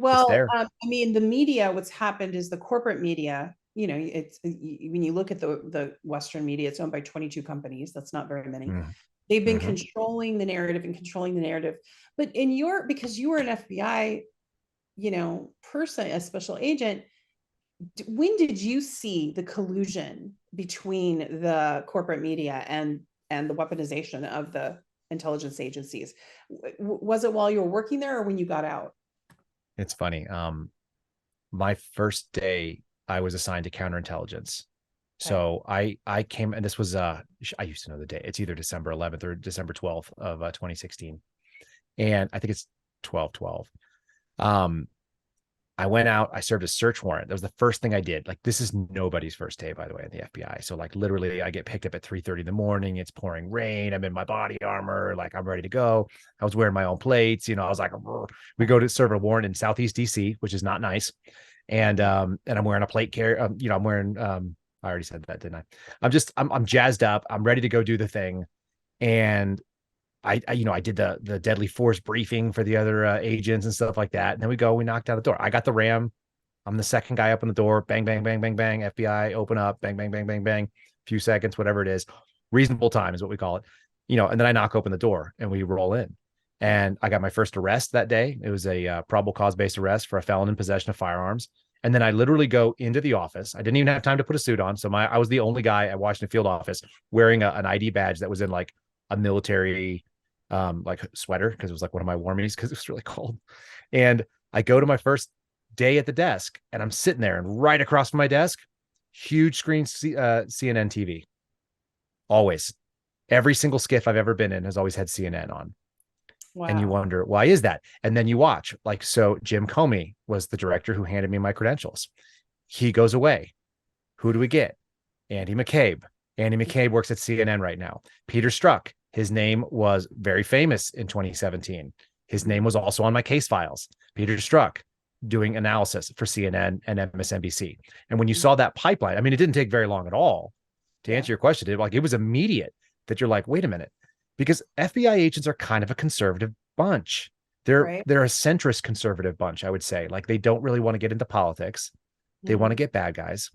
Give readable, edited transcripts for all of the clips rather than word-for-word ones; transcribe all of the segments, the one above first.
It's Well, there. I mean, the media, what's happened is the corporate media, when you look at the Western media, it's owned by 22 companies. That's not very many. They've been Mm-hmm. controlling the narrative and controlling the narrative. But because you were an FBI, person, a special agent, when did you see the collusion between the corporate media and the weaponization of the intelligence agencies? Was it while you were working there or when you got out? It's funny. My first day, I was assigned to counterintelligence. Okay. So I came, and this was I used to know the day. It's either December 11th or December 12th of 2016, and I think it's 12/12. Um, I went out, I served a search warrant. That was the first thing I did. Like, this is nobody's first day, by the way, in the FBI. So like literally I get picked up at 3:30 in the morning. It's pouring rain. I'm in my body armor, like I'm ready to go. I was wearing my own plates. I was like, we go to serve a warrant in Southeast DC, which is not nice. And I'm wearing a plate carrier. I'm wearing I already said that, didn't I? I'm jazzed up. I'm ready to go do the thing. And I did the deadly force briefing for the other agents and stuff like that. And then we knocked down the door. I got the RAM. I'm the second guy up on the door. Bang, bang, bang, bang, bang. FBI, open up. Bang, bang, bang, bang, bang. Few seconds, whatever it is. Reasonable time is what we call it. And then I knock open the door and we roll in. And I got my first arrest that day. It was a probable cause based arrest for a felon in possession of firearms. And then I literally go into the office. I didn't even have time to put a suit on. So I was the only guy at Washington Field office wearing an ID badge that was in like a military like sweater, because it was like one of my warmies because it was really cold. And I go to my first day at the desk and I'm sitting there, and right across from my desk, huge screen CNN TV. Always. Every single skiff I've ever been in has always had CNN on. And you Wow. wonder, why is that? And then you watch, like, so Jim Comey was the director who handed me my credentials. He goes away. Who do we get? Andy McCabe. Andy McCabe works at CNN right now. Peter Strzok, his name was very famous in 2017. His name was also on my case files. Peter Strzok doing analysis for CNN and MSNBC. And when you saw that pipeline, I mean, it didn't take very long at all to answer your question. It was immediate that you're like, wait a minute, because FBI agents are kind of a conservative bunch. They're Right. a centrist conservative bunch, I would say. Like, they don't really want to get into politics. They want to get bad guys.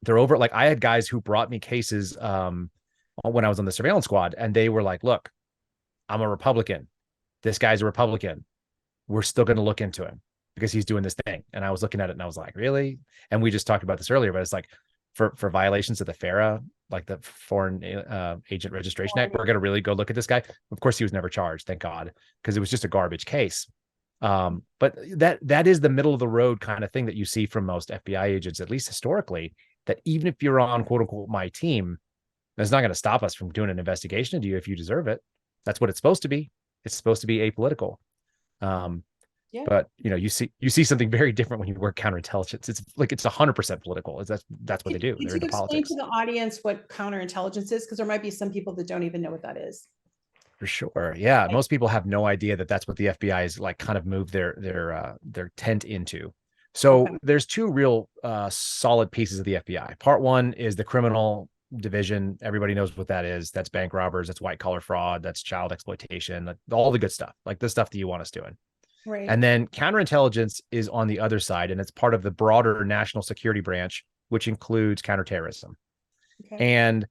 They're over. Like, I had guys who brought me cases when I was on the surveillance squad, and they were like, look, I'm a Republican. This guy's a Republican. We're still going to look into him because he's doing this thing. And I was looking at it and I was like, really? And we just talked about this earlier, but it's like, for violations of the FARA, like the Foreign Agent Registration Act, we're going to really go look at this guy. Of course, he was never charged, thank God, because it was just a garbage case. But that is the middle of the road kind of thing that you see from most FBI agents, at least historically, that even if you're on, quote unquote, my team, that's not going to stop us from doing an investigation into you if you deserve it. That's what it's supposed to be. It's supposed to be apolitical. But you see something very different when you work counterintelligence. It's like it's 100% political. That's what they do. Could They're you into explain to politics. the audience what counterintelligence is? Because there might be some people that don't even know what that is. For sure. Yeah. Most people have no idea that that's what the FBI is like kind of moved their tent into. So Okay. there's two real solid pieces of the FBI. Part one is the criminal division. Everybody knows what that is. That's bank robbers. That's white collar fraud. That's child exploitation. All the good stuff, like the stuff that you want us doing. Right. And then counterintelligence is on the other side, and it's part of the broader national security branch, which includes counterterrorism. Okay. And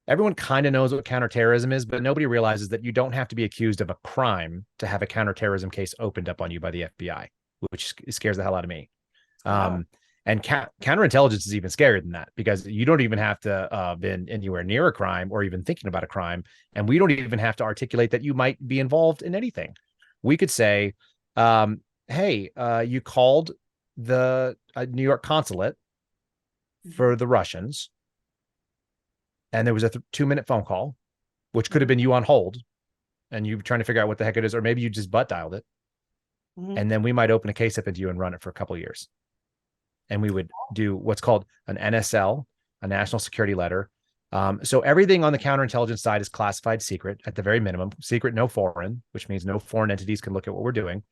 everyone kind of knows what counterterrorism is, but nobody realizes that you don't have to be accused of a crime to have a counterterrorism case opened up on you by the FBI, which scares the hell out of me. Wow. And counterintelligence is even scarier than that, because you don't even have to been anywhere near a crime or even thinking about a crime. And we don't even have to articulate that you might be involved in anything. We could say, hey, you called the New York consulate for the Russians, and there was a 2-minute phone call, which could have been you on hold and you trying to figure out what the heck it is, or maybe you just butt dialed it. And then we might open a case up into you and run it for a couple of years. And we would do what's called an NSL, a national security letter. So everything on the counterintelligence side is classified secret at the very minimum, secret, no foreign, which means no foreign entities can look at what we're doing.